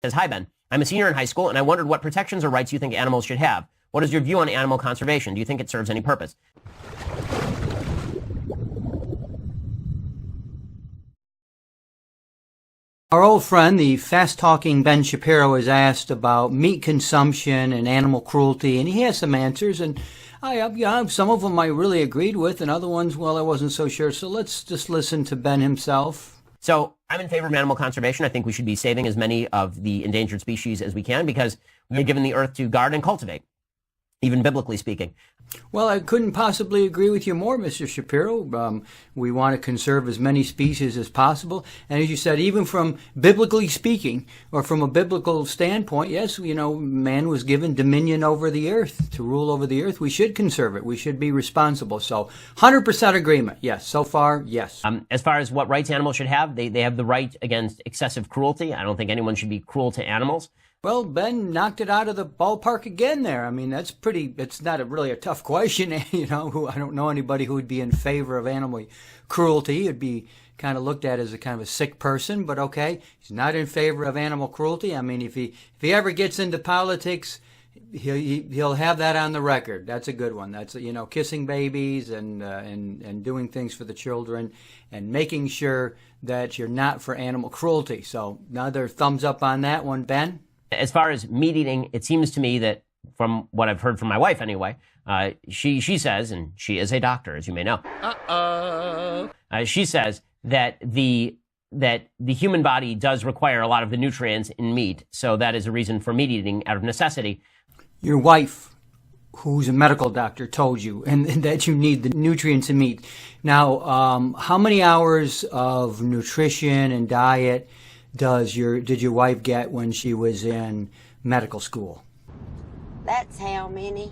Says, hi, Ben. I'm a senior in high school, and I wondered what protections or rights you think animals should have. What is your view on animal conservation? Do you think it serves any purpose? Our old friend, the fast-talking Ben Shapiro, is asked about meat consumption and animal cruelty, and he has some answers, and some of them I really agreed with, and other ones, well, I wasn't so sure. So let's just listen to Ben himself. So I'm in favor of animal conservation. I think we should be saving as many of the endangered species as we can because we're given the earth to guard and cultivate, even biblically speaking. Well, I couldn't possibly agree with you more, Mr. Shapiro. We want to conserve as many species as possible. And as you said, even from biblically speaking, or from a biblical standpoint, yes, man was given dominion over the earth, to rule over the earth. We should conserve it. We should be responsible. So 100% agreement. Yes. So far, yes. As far as what rights animals should have, they have the right against excessive cruelty. I don't think anyone should be cruel to animals. Well, Ben knocked it out of the ballpark again there. I mean, it's not really a tough question. I don't know anybody who would be in favor of animal cruelty. He'd be kind of looked at as a kind of a sick person, but okay. He's not in favor of animal cruelty. I mean, if he ever gets into politics, he'll have that on the record. That's a good one. That's, kissing babies and doing things for the children and making sure that you're not for animal cruelty. So another thumbs up on that one, Ben. As far as meat eating, it seems to me that, from what I've heard from my wife anyway, she says, and she is a doctor, as you may know. She says that the human body does require a lot of the nutrients in meat, so that is a reason for meat eating out of necessity. Your wife, who's a medical doctor, told you, and that you need the nutrients in meat. Now, how many hours of nutrition and diet did your wife get when she was in medical school? That's how many?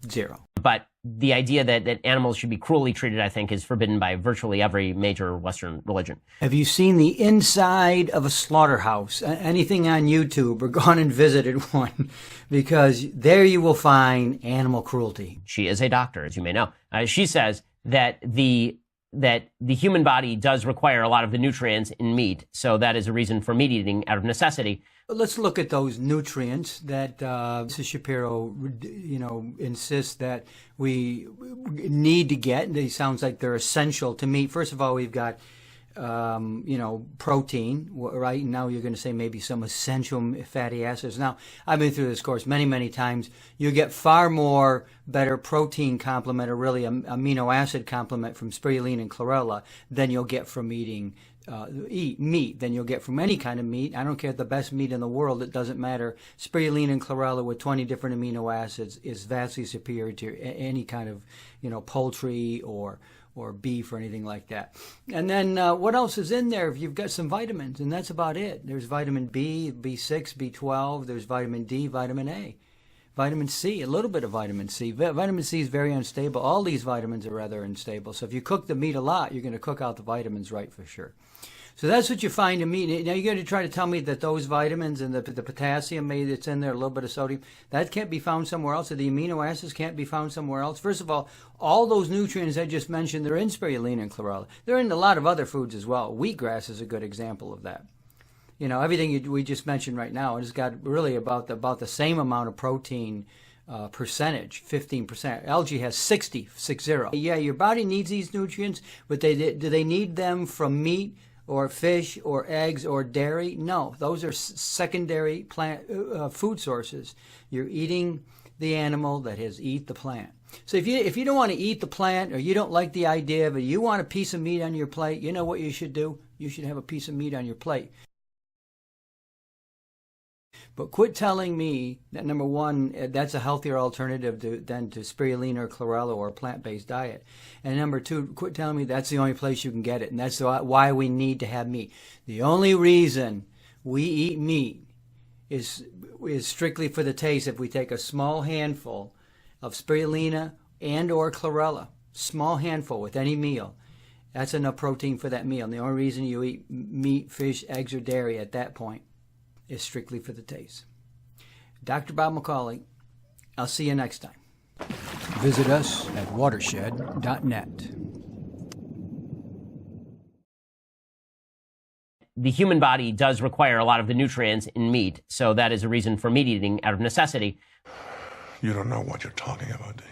0. But the idea that animals should be cruelly treated, I think, is forbidden by virtually every major Western religion. Have you seen the inside of a slaughterhouse? Anything on YouTube, or gone and visited one? Because there you will find animal cruelty. She is a doctor, as you may know. She says that the human body does require a lot of the nutrients in meat, so that is a reason for meat eating out of necessity. Let's look at those nutrients that Mrs. Shapiro, insists that we need to get. It sounds like they're essential to meat. First of all, we've got protein, right? And now you're going to say maybe some essential fatty acids. Now, I've been through this course many, many times. You get far more better protein complement, or really amino acid complement, from spirulina and chlorella than you'll get from eat meat, than you'll get from any kind of meat. I don't care if the best meat in the world, it doesn't matter. Spirulina and chlorella with 20 different amino acids is vastly superior to any kind of, poultry or beef or anything like that. And then what else is in there? If you've got some vitamins, and that's about it. There's vitamin B, B6, B12, there's vitamin D, vitamin A, vitamin C, a little bit of vitamin C. Vitamin C is very unstable. All these vitamins are rather unstable. So if you cook the meat a lot, you're going to cook out the vitamins right for sure. So that's what you find in meat. Now you're going to try to tell me that those vitamins and the potassium maybe that's in there, a little bit of sodium, that can't be found somewhere else, or the amino acids can't be found somewhere else. First of all those nutrients I just mentioned, they're in spirulina and chlorella. They're in a lot of other foods as well. Wheatgrass is a good example of that. Everything we just mentioned right now, it's got really about the same amount of protein percentage, 15%. Algae has 60. Yeah, your body needs these nutrients, but do they need them from meat or fish or eggs or dairy? No, those are secondary plant food sources. You're eating the animal that has eat the plant. So if you don't want to eat the plant, or you don't like the idea of it, you want a piece of meat on your plate, you know what you should do? You should have a piece of meat on your plate. But quit telling me that, number one, that's a healthier alternative than to spirulina or chlorella or a plant-based diet. And number two, quit telling me that's the only place you can get it, and that's why we need to have meat. The only reason we eat meat is strictly for the taste. If we take a small handful of spirulina and or chlorella, small handful with any meal, that's enough protein for that meal. And the only reason you eat meat, fish, eggs, or dairy at that point is strictly for the taste. Dr. Bob McCauley, I'll see you next time. Visit us at watershed.net. the human body does require a lot of the nutrients in meat, so that is a reason for meat eating out of necessity. You don't know what you're talking about, do you?